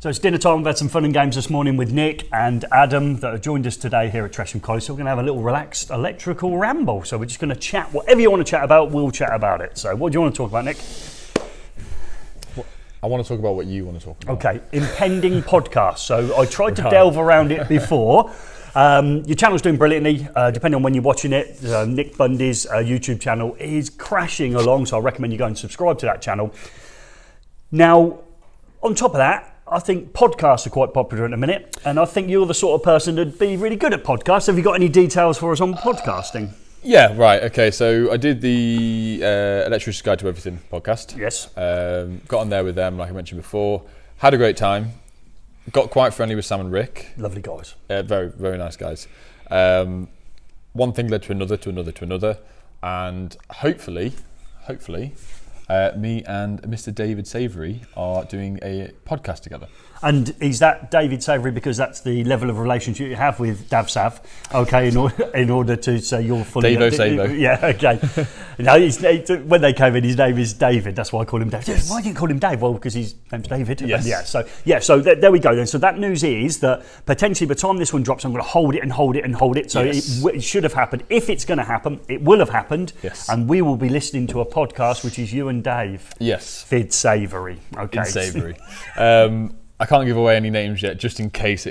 So it's dinner time. We've had some fun and games this morning with Nick and Adam that have joined us today here at Tresham College. So we're going to have a little relaxed electrical ramble. So we're just going to chat. Whatever you want to chat about, we'll chat about it. So what do you want to talk about, Nick? I want to talk about what you want to talk about. Okay, impending podcast. So I tried to delve around it before. Your channel's doing brilliantly, depending on when you're watching it. Nick Bundy's YouTube channel is crashing along, so I recommend you go and subscribe to that channel. Now, on top of that, I think podcasts are quite popular at the minute, and I think you're the sort of person that'd be really good at podcasts. Have you got any details for us on podcasting? Yeah, right. Okay, so I did the Electrician Guide to Everything podcast. Yes. Got on there with them, like I mentioned before. Had a great time. Got quite friendly with Sam and Rick. Lovely guys. Very, very nice guys. One thing led to another, and hopefully, me and Mr. David Savoury are doing a podcast together. And is that David Savoury because that's the level of relationship you have with Dav Sav? Okay, in order to say you're fully... Davo Savo. Yeah, okay. No, when they came in, his name is David. That's why I call him Dave. Yes. Why do you call him Dave? Well, because his name's David. Yes. So there we go then. So that news is that potentially by the time this one drops, I'm going to hold it. So yes. it should have happened. If it's going to happen, it will have happened. Yes. And we will be listening to a podcast, which is you and Dave. Yes. Vid Savoury. Okay. Vid Savoury. I can't give away any names yet, just in case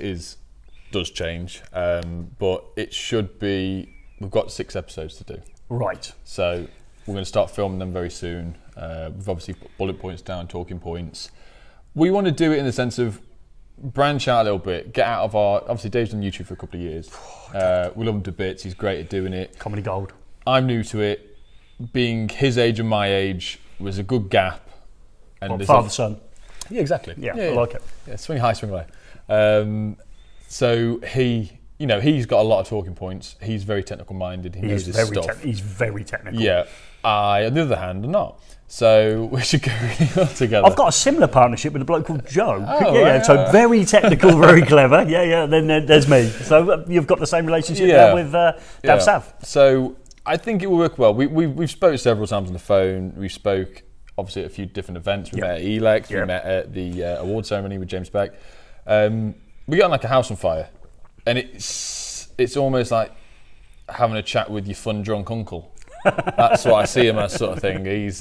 does change. But it should be. We've got 6 episodes to do. Right. So we're going to start filming them very soon. We've obviously put bullet points down, talking points. We want to do it in the sense of branch out a little bit, get out of our. Obviously, Dave's on YouTube for a couple of years. We love him to bits. He's great at doing it. Comedy gold. I'm new to it. Being his age and my age was a good gap. And father son. Yeah, exactly. Yeah, I like it. Yeah, swing high, swing low. So he's got a lot of talking points. He's very technical minded. He knows his stuff. He's very technical. Yeah. I, on the other hand, am not. So we should go really well together. I've got a similar partnership with a bloke called Joe. Oh, yeah. Right. So very technical, very clever. Yeah. Then there's me. So you've got the same relationship now with Dav Sav. So I think it will work well. We've spoke several times on the phone. We spoke obviously at a few different events. We met at eFIXX. We met at the award ceremony with James Beck. We got on like a house on fire, and it's almost like having a chat with your fun drunk uncle. That's what I see him as, sort of thing. He's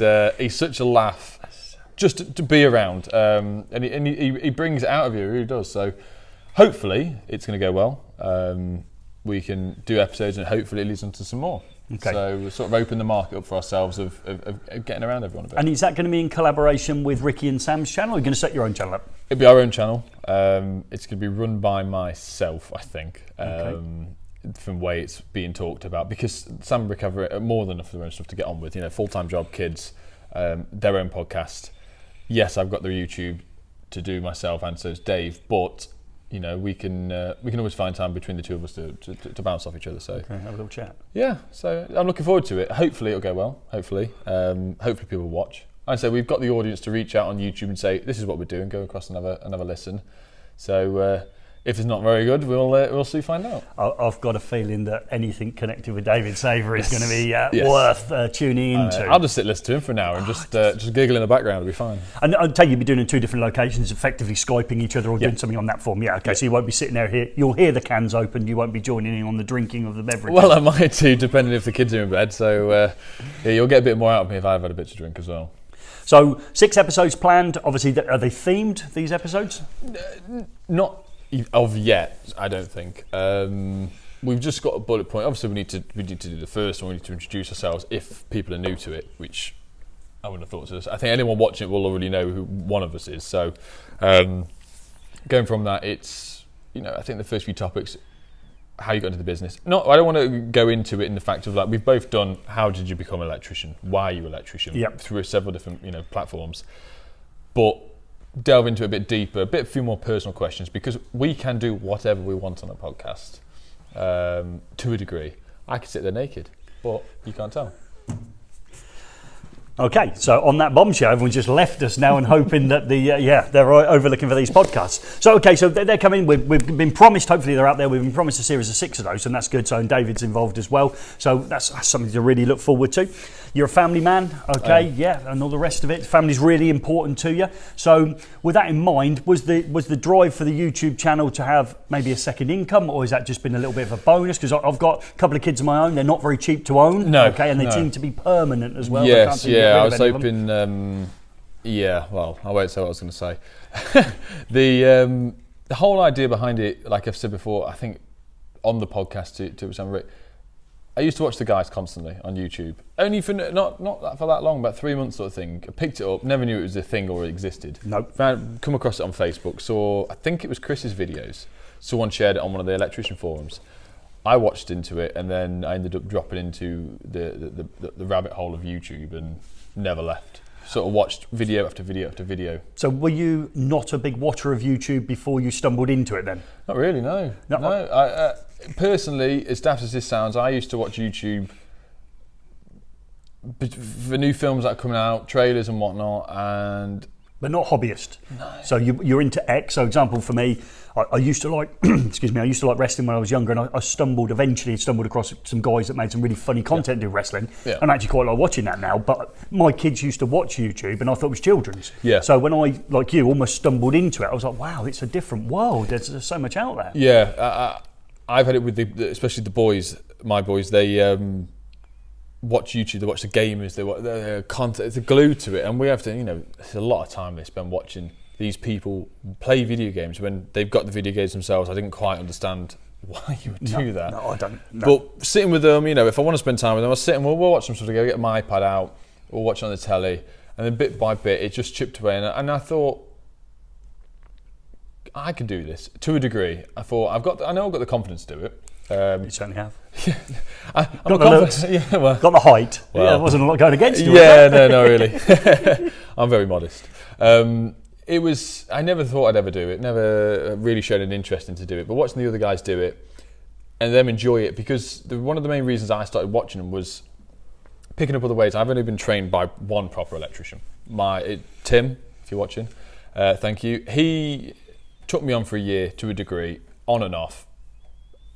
such a laugh, just to be around, and he brings it out of you. He really does. So hopefully it's going to go well. We can do episodes, and hopefully it leads on to some more. Okay. So we'll sort of open the market up for ourselves of getting around everyone a bit. And is that going to be in collaboration with Ricky and Sam's channel, or are you going to set your own channel up? It'll be our own channel. It's going to be run by myself, I think, from the way it's being talked about. Because Sam and Rick have more than enough of their own stuff to get on with. Full-time job, kids, their own podcast. Yes, I've got their YouTube to do myself, and so does Dave, but... we can always find time between the two of us to bounce off each other. So have a little chat. Yeah, so I'm looking forward to it. Hopefully it'll go well. Hopefully people will watch. And so we've got the audience to reach out on YouTube and say, this is what we're doing. Go across and have a listen. So if it's not very good, we'll soon find out. I've got a feeling that anything connected with David Savoury is going to be worth tuning into. I'll just sit listen to him for an hour and just giggle in the background. It'll be fine. And I'll tell you, you'll be doing in 2 different locations, effectively Skyping each other or doing something on that form. Yeah, okay. So you won't be sitting there. You'll hear the cans open. You won't be joining in on the drinking of the beverage. Well, I might too, depending if the kids are in bed. So you'll get a bit more out of me if I've had a bit to drink as well. So 6 episodes planned. Obviously, are they themed, these episodes? Not of yet, I don't think. We've just got a bullet point. Obviously, we need to do the first one. We need to introduce ourselves if people are new to it, which I wouldn't have thought so. I think anyone watching it will already know who one of us is. So going from that, it's I think the first few topics, how you got into the business. I don't want to go into it in the fact of like we've both done. How did you become an electrician? Why are you an electrician? Yep. Through several different platforms, but delve into it a bit deeper, a few more personal questions, because we can do whatever we want on a podcast to a degree. I could sit there naked, but you can't tell. Okay, so on that bombshell, everyone's just left us now and hoping that they're overlooking for these podcasts. So, okay, so they're coming. We've been promised, hopefully they're out there, we've been promised a series of 6 of those, and that's good. So, and David's involved as well. So that's something to really look forward to. You're a family man, okay, and all the rest of it. Family's really important to you. So with that in mind, was the drive for the YouTube channel to have maybe a second income, or has that just been a little bit of a bonus? Because I've got a couple of kids of my own. They're not very cheap to own, okay, and they seem to be permanent as well. Yes, I was hoping, well, I won't say what I was going to say. The whole idea behind it, like I've said before, I think on the podcast to some Rick, I used to watch the guys constantly on YouTube, only for not for that long, about 3 months sort of thing. I picked it up, never knew it was a thing or it existed. Nope. Come across it on Facebook, saw, I think it was Chris's videos. Someone shared it on one of the Electrician forums. I watched into it, and then I ended up dropping into the rabbit hole of YouTube and never left. Sort of watched video after video after video. So were you not a big watcher of YouTube before you stumbled into it then? Not really, no. I personally, as daft as this sounds, I used to watch YouTube for new films that are coming out, trailers and whatnot, but not hobbyist. No. So you're into X. So example for me, I used to like, excuse me, I used to like wrestling when I was younger, and I eventually stumbled across some guys that made some really funny content doing wrestling, and I actually quite like watching that now. But my kids used to watch YouTube, and I thought it was children's. Yeah. So when I, like you, almost stumbled into it, I was like, wow, it's a different world. There's so much out there. Yeah, I've had it with especially the boys, my boys. They watch YouTube, they watch the gamers, they watch their content. It's a glue to it, and we have to, it's a lot of time they spend watching these people play video games when they've got the video games themselves. I didn't quite understand why you would do that. No, I don't. No. But sitting with them, if I want to spend time with them, I'll sit and we'll watch some stuff together, get my iPad out, we'll watch on the telly, and then bit by bit, it just chipped away. And I thought, I could do this to a degree. I thought, I know I've got the confidence to do it. You certainly have. I'm got the looks, got the height. Well, there wasn't a lot going against you. No, really. I'm very modest. I never thought I'd ever do it, never really showed an interest in to do it, but watching the other guys do it and them enjoy it, because one of the main reasons I started watching them was picking up other ways. I've only been trained by one proper electrician. Tim, if you're watching, thank you. He took me on for a year to a degree, on and off,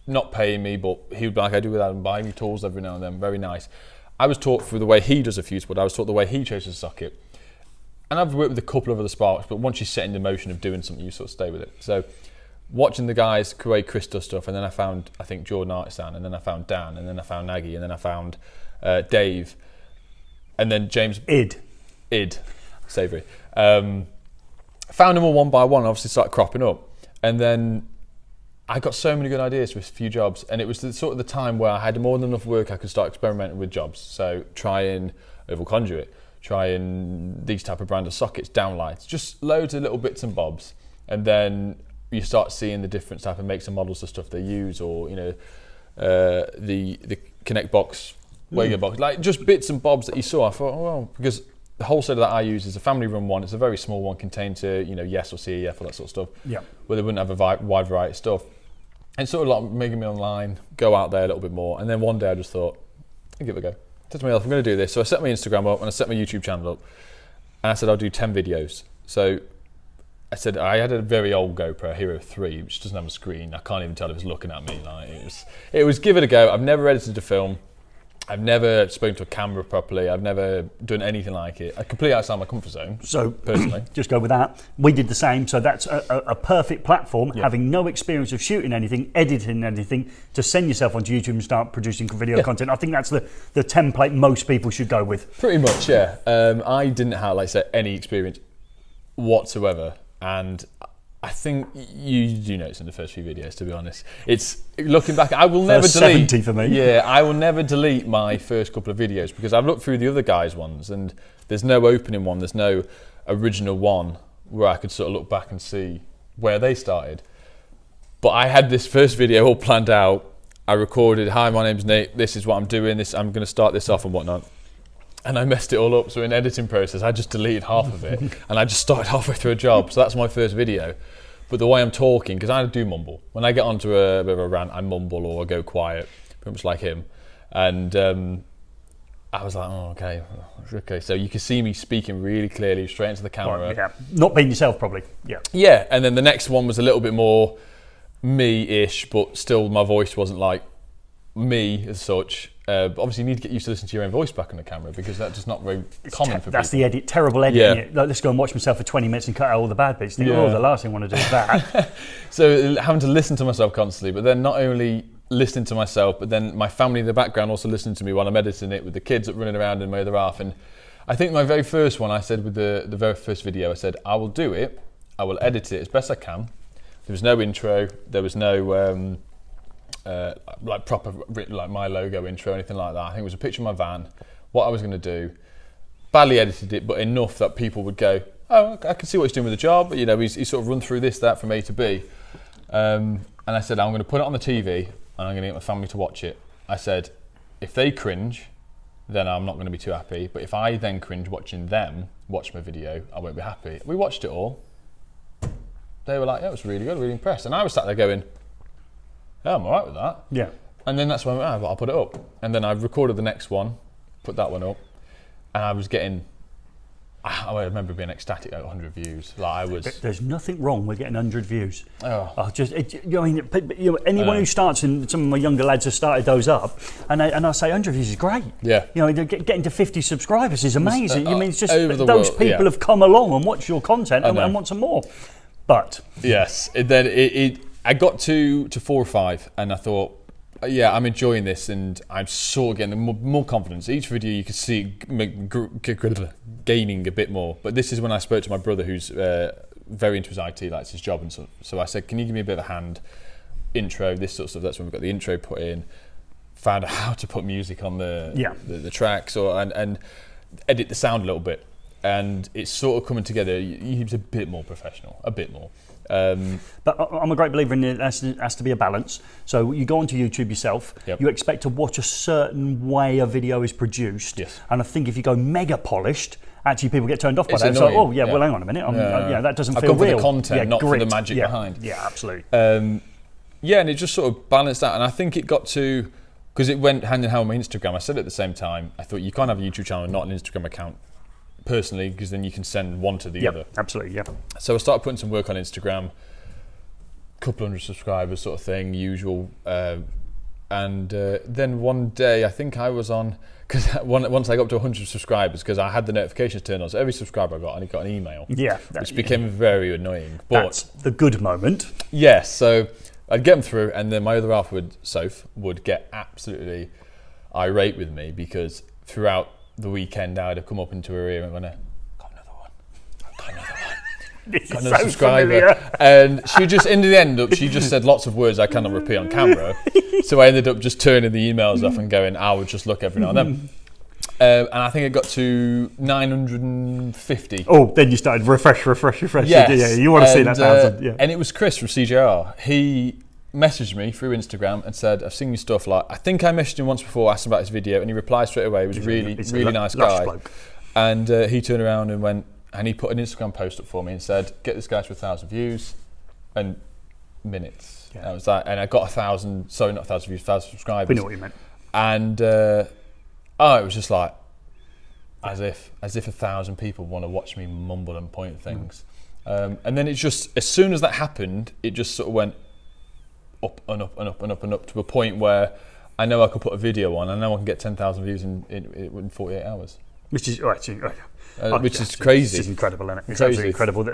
not paying me, but he would be like I do with Adam, buy me tools every now and then, very nice. I was taught through the way he does a fuse board, I was taught the way he chooses a socket. And I've worked with a couple of other sparks, but once you set in the motion of doing something, you sort of stay with it. So watching the guys, Chris does stuff, and then I found, I think, Jordan Artisan, and then I found Dan, and then I found Nagy, and then I found Dave, and then James... Id. Savoury. Found them all one by one, obviously started cropping up. And then I got so many good ideas with a few jobs, and it was the time where I had more than enough work I could start experimenting with jobs. So trying oval conduit, trying these type of brand of sockets, downlights, just loads of little bits and bobs. And then you start seeing the different type of makes and models of stuff they use, or the Connect box, Wago box, like just bits and bobs that you saw. I thought, oh, well, because the wholesaler that I use is a family run one. It's a very small one, contained to Yes or CEF or that sort of stuff. Yeah. Where they wouldn't have a wide variety of stuff. And sort of like making me online, go out there a little bit more. And then one day I just thought, I'll give it a go. I said to myself, I'm going to do this. So I set my Instagram up and I set my YouTube channel up. And I said, I'll do 10 videos. So I said, I had a very old GoPro Hero 3, which doesn't have a screen. I can't even tell if it's looking at me. Like it was give it a go. I've never edited a film. I've never spoken to a camera properly. I've never done anything like it. I completely outside my comfort zone. So personally, just go with that. We did the same. So that's a perfect platform. Yeah. Having no experience of shooting anything, editing anything, to send yourself onto YouTube and start producing video content. I think that's the template most people should go with. Pretty much, yeah. I didn't have, like I said, any experience whatsoever, and I think you do notice in the first few videos, to be honest. It's looking back, I will never delete. 70 for me. Yeah, I will never delete my first couple of videos because I've looked through the other guys' ones and there's no opening one, there's no original one where I could sort of look back and see where they started. But I had this first video all planned out. I recorded, hi, my name's Nick, this is what I'm doing, I'm going to start this off and whatnot. And I messed it all up, so in editing process, I just deleted half of it, and I just started halfway through a job, so that's my first video. But the way I'm talking, because I do mumble. When I get onto a bit of a rant, I mumble or I go quiet, pretty much like him. And I was like, oh, okay. So you can see me speaking really clearly straight into the camera. Right, yeah. Not being yourself, probably. Yeah. Yeah, and then the next one was a little bit more me-ish, but still my voice wasn't like me as such. Obviously, you need to get used to listening to your own voice back on the camera because that's just not very common for people. That's the edit, terrible editing. Yeah. Like, let's go and watch myself for 20 minutes and cut out all the bad bits. The last thing I want to do is that. So having to listen to myself constantly, but then not only listening to myself, but then my family in the background also listening to me while I'm editing it with the kids running around in my other half. And I think my very first one, I said with the very first video, I said, I will do it, I will edit it as best I can. There was no intro, there was no like proper, like my logo intro or anything like that. I think it was a picture of my van, what I was going to do. Badly edited it, but enough that people would go, oh, I can see what he's doing with the job. You know, he's sort of run through this, that from A to B. And I said, I'm going to put it on the TV and I'm going to get my family to watch it. I said, if they cringe, then I'm not going to be too happy. But if I then cringe watching them watch my video, I won't be happy. We watched it all. They were like, yeah, it was really good, really impressed. And I was sat there going, yeah, I'm all right with that. Yeah. And then that's when I'll put it up. And then I recorded the next one, put that one up, and I was getting, I remember being ecstatic at 100 views. Like I was. There's nothing wrong with getting 100 views. Oh. Anyone who starts, and some of my younger lads have started those up, and I say 100 views is great. Yeah. You know, getting to 50 subscribers is amazing. You mean it's just over the those world, people have come along and watched your content and want some more. But yes, then I got to 4 or 5, and I thought, yeah, I'm enjoying this, and I'm sort of getting more confidence. Each video you can see gaining a bit more. But this is when I spoke to my brother, who's very into his IT, likes his job, and so I said, can you give me a bit of a hand? Intro, this sort of stuff. That's when we got the intro put in. Found out how to put music on the tracks, and edit the sound a little bit. And it's sort of coming together. He's a bit more professional, a bit more. But I'm a great believer in it has to be a balance. So you go onto YouTube yourself, you expect to watch a certain way a video is produced. Yes. And I think if you go mega polished, actually people get turned off by It's that. It's like, annoying. well, hang on a minute. That doesn't I've feel gone real. for the content, not grit. for the magic behind. Yeah, absolutely. And it just sort of balanced out. And I think it got to, because it went hand in hand with my Instagram. I said at the same time, I thought you can't have a YouTube channel and not an Instagram account. Personally, because then you can send one to the other. Absolutely, yeah. So I started putting some work on Instagram, couple hundred subscribers sort of thing, usual. And then one day, I think I was on, because once I got up to 100 subscribers, because I had the notifications turned on, so every subscriber I got an email. Yeah. Which became very annoying. But that's the good moment. Yes, so I'd get them through, and then my other half Soph would get absolutely irate with me, because throughout the weekend I'd have come up into her ear and gone, got another one. This Got is another so subscriber. familiar. And she just, in the end, she just said lots of words I cannot repeat on camera. So I ended up just turning the emails off and going, I would just look every now and then. And I think it got to 950. Oh, then you started refresh. Yes. Yeah, you want to see that 1,000. Yeah. And it was Chris from CJR. He messaged me through Instagram and said, I've seen your stuff. Like, I think I messaged him once before, asked him about his video, and he replied straight away. He was really nice guy. Bloke. And he turned around and went, and he put an Instagram post up for me and said, get this guy to 1,000 views and minutes. Yeah. I was like, and I got 1,000, sorry, not 1,000 views, 1,000 subscribers. We know what you meant. And it was just like, as if 1,000 people want to watch me mumble and point at things. And then it just, as soon as that happened, it just sort of went up and up and up and up and up to a point where I know I could put a video on. I know I can get 10,000 views in 48 hours. Which is which is crazy. It's incredible, isn't it? It's Crazy. absolutely incredible.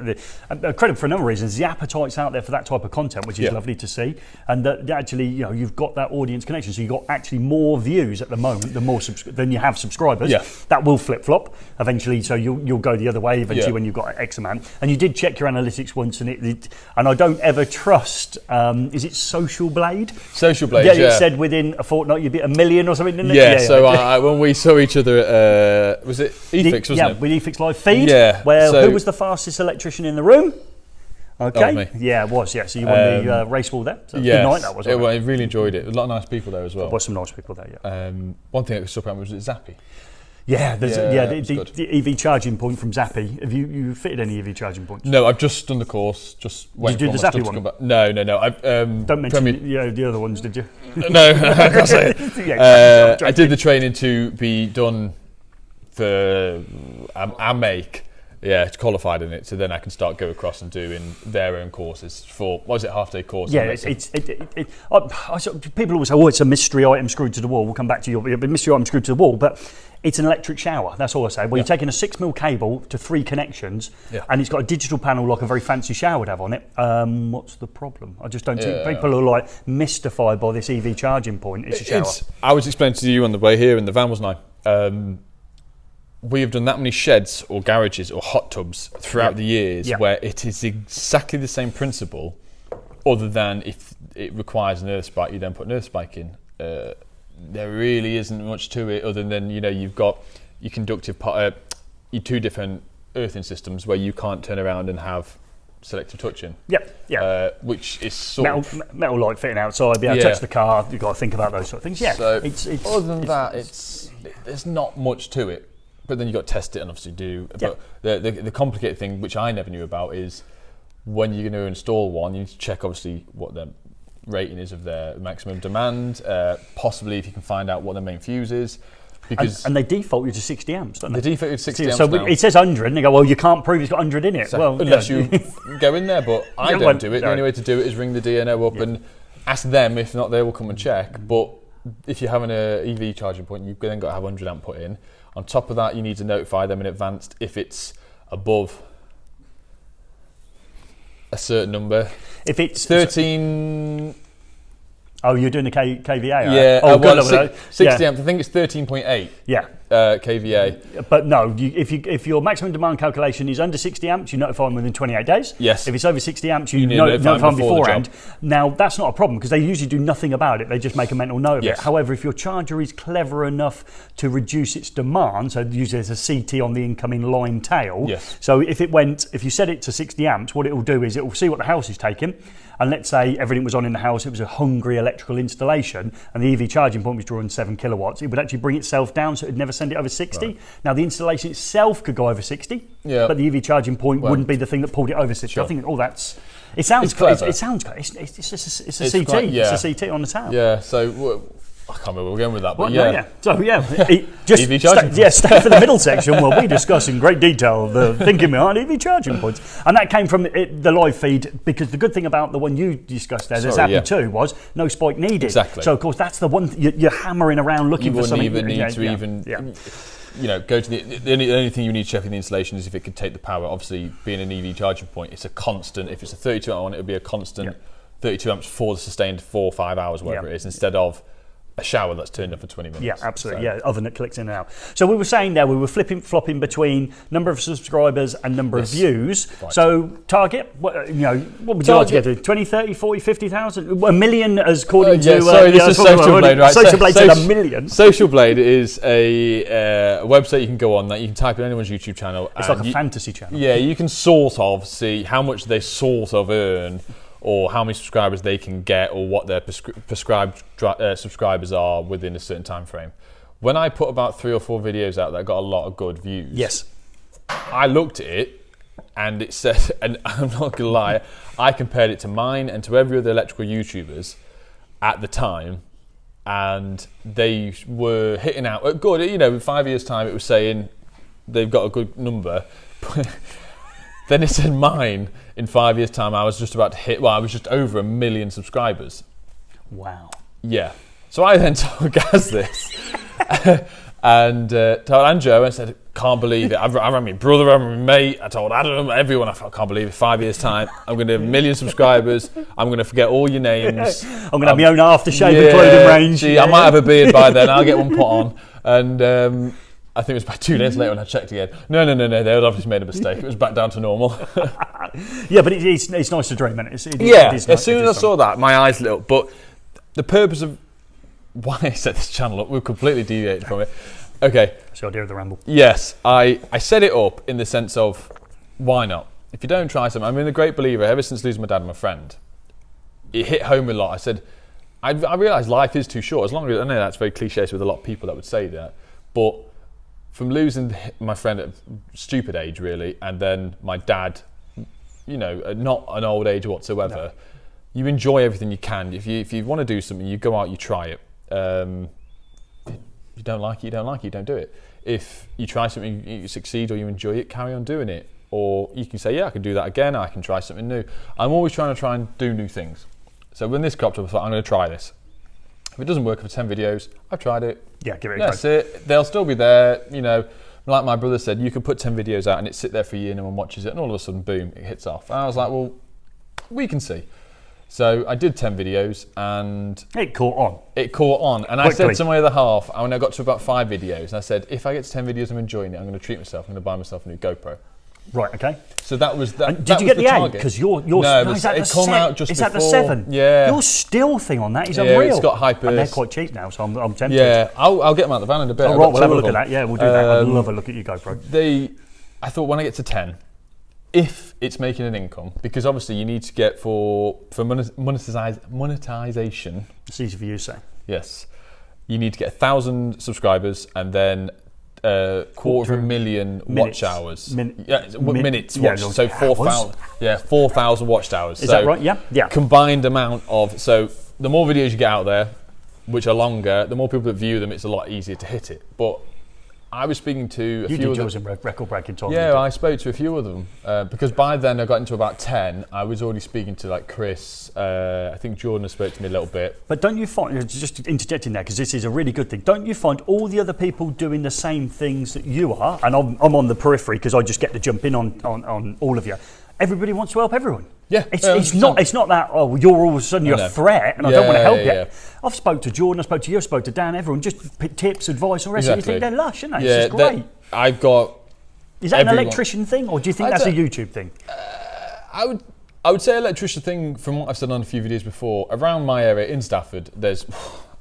Credit for a number of reasons. The appetite's out there for that type of content, which is lovely to see, and that actually, you've got that audience connection. So you've got actually more views at the moment than you have subscribers. Yeah. That will flip flop eventually. So you'll go the other way eventually when you've got X amount. And you did check your analytics once, and and I don't ever trust. Is it Social Blade? Social Blade. Yeah, it said within a fortnight you'd be 1 million or something, didn't it? Yeah. So when we saw each other at was it eFIXX, wasn't it? With eFIXX Live Feed. Yeah. Who was the fastest electrician in the room? Okay. Me. Yeah, it was. Yeah. So you won the race wall there. So good night that was. I really enjoyed it. A lot of nice people there as well. There was some nice people there. Yeah. One thing that was surprising was Zappy. Yeah, good. the EV charging point from Zappy. Have you fitted any EV charging points? No, I've just done the course. Just waiting Did you do for the my Zappy stuff to one? come back. No. Don't mention the other ones, did you? No, I can't say it. I did the training to be done for AMAKE. Yeah, it's qualified in it, so then I can start go across and doing their own courses for, what was it, half-day course? Yeah, people always say, oh, it's a mystery item screwed to the wall. We'll come back to your mystery item screwed to the wall, but it's an electric shower. That's all I say. Well, you're taking a 6mm cable to 3 connections, and it's got a digital panel like a very fancy shower would have on it. What's the problem? I just don't think people are like mystified by this EV charging point. It's a shower. I was explaining to you on the way here in the van, wasn't I? We have done that many sheds or garages or hot tubs throughout the years where it is exactly the same principle, other than if it requires an earth spike, you then put an earth spike in. There really isn't much to it other than, you've got your conductive your 2 different earthing systems where you can't turn around and have selective touching. Which is sort of metal light fitting outside, be able to touch the car. You've got to think about those sort of things. Yeah. So other than that, there's not much to it. But then you've got to test it and obviously do. But the complicated thing, which I never knew about, is when you're going to install one, you need to check obviously what the rating is of their maximum demand, possibly if you can find out what the main fuse is. Because and they default you to 60 amps, don't they? They default you to 60 amps So now. it says 100 and they go, well, you can't prove it's got 100 in it. So well, unless you go in there, but I don't do it. The only way to do it is ring the DNO up and ask them. If not, they will come and check. But if you're having an EV charging point, you've then got to have 100 amp put in. On top of that, you need to notify them in advance if it's above a certain number. If it's 13... Oh, you're doing the KVA? Yeah. Right? 60 amps. I think it's 13.8. Yeah. KVA. But no, if your maximum demand calculation is under 60 amps, you notify them within 28 days. Yes. If it's over 60 amps, you notify them beforehand. Now, that's not a problem because they usually do nothing about it. They just make a mental note of it. However, if your charger is clever enough to reduce its demand, so usually there's a CT on the incoming line tail. So if you set it to 60 amps, what it will do is it will see what the house is taking. And let's say everything was on in the house, it was a hungry electrical installation, and the EV charging point was drawing 7 kilowatts, it would actually bring itself down so it would never send it over 60. Right. Now, the installation itself could go over 60, but the EV charging point wouldn't be the thing that pulled it over 60. Sure. I think, it sounds clever. It's a CT. It's a CT on the tail. Yeah, so... I can't remember where we're going with that, but stay for the middle section where we discuss in great detail the thinking behind EV charging points. And that came from the live feed, because the good thing about the one you discussed there, the Zappy 2, was no spike needed. Exactly. So, of course, that's the one you're hammering around looking for something. You wouldn't even need to go to the only thing you need to check in the installation is if it could take the power. Obviously, being an EV charging point, it's a constant. If it's a 32 amp one, it would be a constant 32 amps for the sustained 4 or 5 hours, whatever it is, instead of a shower that's turned up for 20 minutes. Yeah, absolutely. So. Oven that clicks in and out. So we were saying there, we were flopping between number of subscribers and number of views. Right. So target, what would you like to get to? 20, 30, 40, 50,000? A million, as according to... this is Social Blade, right? Social Blade said a million. Social Blade is a website you can go on that you can type in anyone's YouTube channel. It's like a fantasy channel. Yeah, you can sort of see how much they sort of earn, or how many subscribers they can get, or what their prescribed subscribers are within a certain time frame. When I put about 3 or 4 videos out that got a lot of good views, I looked at it and it said, and I'm not gonna lie, I compared it to mine and to every other electrical YouTubers at the time, and they were hitting out at good. In 5 years' time, it was saying they've got a good number. Then it said mine in 5 years' time, I was just about to hit, I was just over 1 million subscribers. Wow. Yeah. So I then told Gaz this and told Andrew and said, can't believe it. I rang my brother, I rang my mate, I told Adam, everyone, I can't believe it. 5 years' time, I'm going to have 1 million subscribers. I'm going to forget all your names. I'm going to have my own aftershave clothing range. I might have a beard by then, I'll get one put on. And... I think it was about 2 days later when I checked again. No, they had obviously made a mistake. It was back down to normal. Yeah, but it's nice to dream, and as soon as I saw that, my eyes lit up. But the purpose of why I set this channel up, we've completely deviated from it. Okay. It's the idea of the Ramble. Yes, I set it up in the sense of, why not? If you don't try something, I've been a great believer ever since losing my dad and my friend. It hit home a lot. I said, I realised life is too short. As long as, I know that's very cliche with a lot of people that would say that, but from losing my friend at a stupid age, really, and then my dad, at not an old age whatsoever, you enjoy everything you can. If you want to do something, you go out, you try it. You don't like it, you don't do it. If you try something, you succeed or you enjoy it, carry on doing it. Or you can say, yeah, I can do that again, I can try something new. I'm always trying to do new things. So when this cropped up, I thought, I'm going to try this. If it doesn't work for 10 videos, I've tried it. Yeah, give it a try. That's it. They'll still be there. Like my brother said, you could put 10 videos out and it sit there for a year, no one watches it, and all of a sudden, boom, it hits off. And I was like, well, we can see. So I did 10 videos and it caught on. And quickly. I said to my other half, when I got to about 5 videos, and I said, if I get to 10 videos, I'm enjoying it, I'm going to treat myself, I'm going to buy myself a new GoPro. Right, okay. So that was that. And did you get the 8? Because you're no, is that the it come out just is before. that the 7? Yeah. Your still thing on that is unreal. It's got hyper. And they're quite cheap now, so I'm tempted. Yeah, I'll get them out the van in a bit. Oh, right, we'll have a look at that. Yeah, we'll do that. I'd love a look at your GoPro. I thought when I get to 10, if it's making an income, because obviously you need to get for monetization. It's easy for you to say. Yes, you need to get 1,000 subscribers and then 250,000 watch hours. Minutes watched. So 4,000. Yeah, 4,000 watched hours. Is that right? Yeah. Yeah. Combined amount of the more videos you get out there, which are longer, the more people that view them, it's a lot easier to hit it. But I was speaking to a few of them. You did record breaking talk. Yeah, I spoke to a few of them because by then I got into about 10. I was already speaking to like Chris. I think Jordan has spoke to me a little bit. But don't you find, just interjecting there, because this is a really good thing, don't you find all the other people doing the same things that you are, and I'm on the periphery because I just get to jump in on all of you. Everybody wants to help everyone. Yeah, it's not that you're all of a sudden you're a threat and I don't want to help you. Yeah. I've spoke to Jordan, I spoke to you, I spoke to Dan, everyone just pick tips, advice, or rest. Exactly. You think they're lush, aren't they? Yeah, it's just great. I've got. Is that an electrician thing, or do you think that's a YouTube thing? I would say electrician thing from what I've said on a few videos before. Around my area in Stafford, there's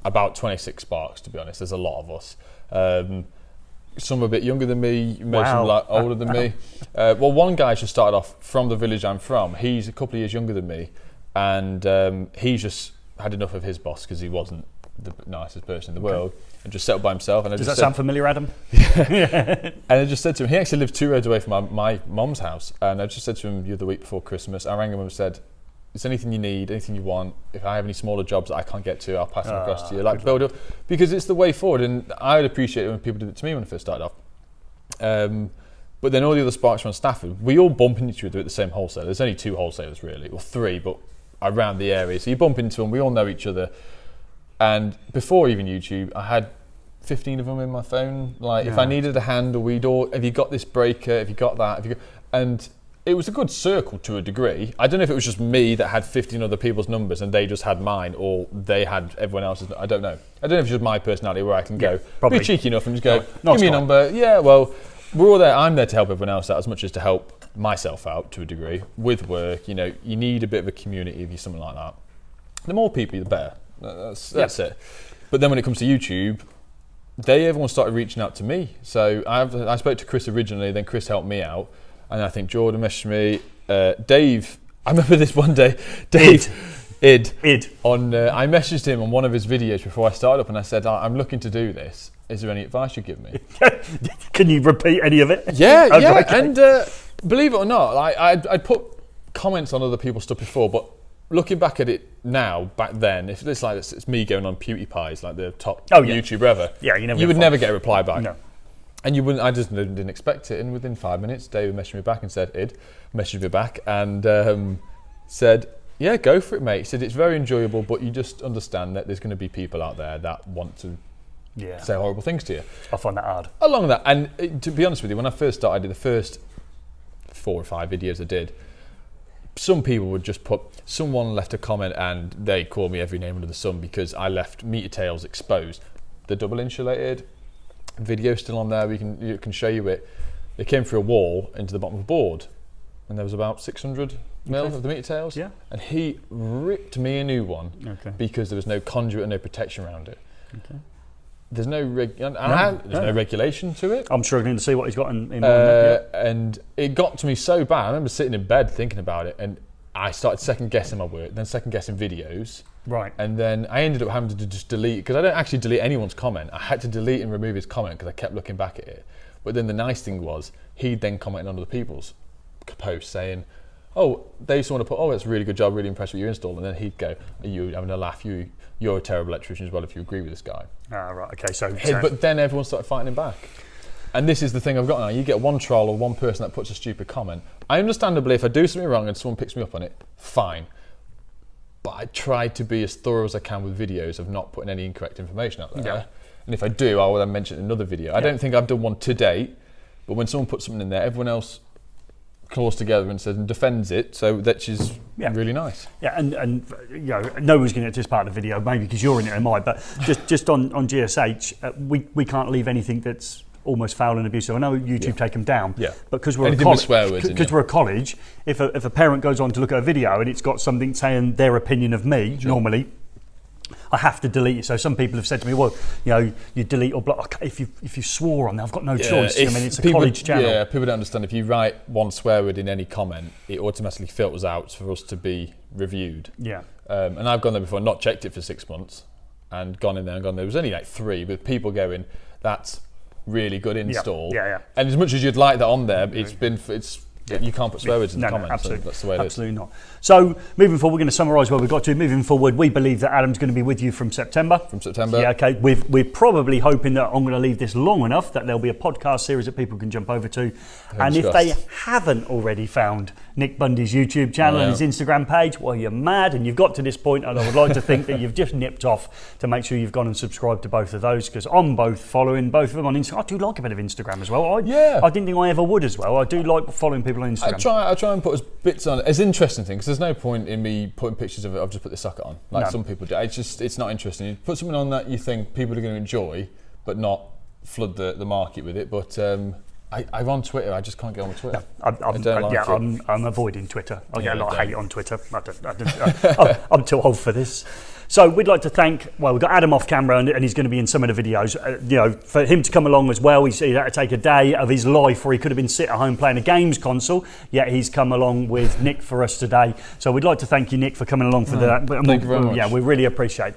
about 26 sparks. To be honest, there's a lot of us. Some a bit younger than me, most of them like older than me. Well, one guy just started off from the village I'm from. He's a couple of years younger than me, and he just had enough of his boss because he wasn't the nicest person in the world, and just settled by himself. And Does that sound familiar, Adam? Yeah. And I just said to him, he actually lived 2 roads away from my mum's house, and I just said to him the other week before Christmas, I rang him and said, "Is there anything you need, anything you want? If I have any smaller jobs that I can't get to, I'll pass them across to you." Like build up, because it's the way forward. And I would appreciate it when people did it to me when I first started off. But then all the other sparks from Stafford, we all bump into each other at the same wholesaler. There's only 2 wholesalers really, or 3, but around the area. So you bump into them, we all know each other. And before even YouTube, I had 15 of them in my phone. Like if I needed a hand, or have you got this breaker? Have you got that? And it was a good circle to a degree. I don't know if it was just me that had 15 other people's numbers and they just had mine, or they had everyone else's. I don't know. I don't know if it's just my personality where I can go, be cheeky enough and just go, give me a number. Yeah, well, we're all there. I'm there to help everyone else out as much as to help myself out to a degree with work. You need a bit of a community if you're something like that. The more people, the better. That's it. But then when it comes to YouTube, everyone started reaching out to me. So I spoke to Chris originally, then Chris helped me out. And I think Jordan messaged me. Dave, I remember this one day. Dave, Id. I messaged him on one of his videos before I started up, and I said, "I'm looking to do this. Is there any advice you give me?" Can you repeat any of it? Yeah. Okay. And believe it or not, I'd put comments on other people's stuff before, but looking back at it now, back then, if it's like this, it's me going on PewDiePie's, like the top YouTuber ever. Yeah, you would never get a reply back. No. And you wouldn't. I just didn't expect it. And within 5 minutes, David messaged me back and said, "Id," messaged me back and said, "Yeah, go for it, mate." He said, "It's very enjoyable, but you just understand that there's going to be people out there that want to say horrible things to you." I find that hard. Along that, and to be honest with you, when I first started, I did the first 4 or 5 videos I did. Some people would just someone left a comment and they called me every name under the sun because I left meter tails exposed. The double insulated video still on there. We can show you it. They came through a wall into the bottom of a board, and there was about 600 mil of the meter tails. Yeah. And he ripped me a new one because there was no conduit and no protection around it. Okay. There's no regulation to it. I'm struggling to see what he's got in mind. And it got to me so bad. I remember sitting in bed thinking about it, and I started second guessing my work, then second guessing videos. Right. And then I ended up having to just delete, because I don't actually delete anyone's comment. I had to delete and remove his comment because I kept looking back at it. But then the nice thing was, he'd then comment on other people's posts saying, oh, they used to want to put, oh, that's a really good job, really impressed with your install. And then he'd go, are you having a laugh? You're a terrible electrician as well if you agree with this guy. Ah, right, okay. So but then everyone started fighting him back. And this is the thing I've got now. You get one troll or one person that puts a stupid comment. I understandably, if I do something wrong and someone picks me up on it, fine. But I try to be as thorough as I can with videos of not putting any incorrect information out there. Yeah. And if I do, I will then mention it in another video. I don't think I've done one to date, but when someone puts something in there, everyone else claws together and says and defends it, so that is really nice. Yeah, and you know, no one's going to get to this part of the video, maybe because you're in it, am I? But just on GSH, we can't leave anything that's almost foul and abusive. I know YouTube take them down, but because we're a college, if a parent goes on to look at a video and it's got something saying their opinion of me, normally, I have to delete it. So some people have said to me, well, you know, you delete or block. If you swore on there, I've got no choice. I mean, it's a college channel. Yeah, people don't understand. If you write one swear word in any comment, it automatically filters out for us to be reviewed. Yeah. And I've gone there before, not checked it for 6 months, and gone in there and gone, there was only like 3, with people going, that's really good install. Yeah. And as much as you'd like that on there, you can't put swear words in the comments. Absolutely. So that's the way it is. Absolutely not. So moving forward, we're going to summarise where we've got to. Moving forward, we believe that Adam's going to be with you from September. Yeah, okay. We're probably hoping that I'm going to leave this long enough that there'll be a podcast series that people can jump over to. And if they haven't already found Nick Bundy's YouTube channel and his Instagram page, well, you're mad and you've got to this point, and I would like to think that you've just nipped off to make sure you've gone and subscribed to both of those, because I'm following both of them on Instagram. I do like a bit of Instagram as well. I didn't think I ever would as well. I do like following people on Instagram. I try and put as bits on as interesting things, because there's no point in me putting pictures of it. I've just put the socket on, like some people do. It's not interesting. You put something on that you think people are going to enjoy, but not flood the market with it. But I'm on Twitter. I just can't get on with Twitter. I'm avoiding Twitter. I get a lot of hate on Twitter. I'm too old for this. So we'd like to thank, we've got Adam off camera and he's going to be in some of the videos. For him to come along as well, he had to take a day of his life where he could have been sitting at home playing a games console, yet he's come along with Nick for us today. So we'd like to thank you, Nick, for coming along for that. Thank you very much. Yeah, we really appreciate it.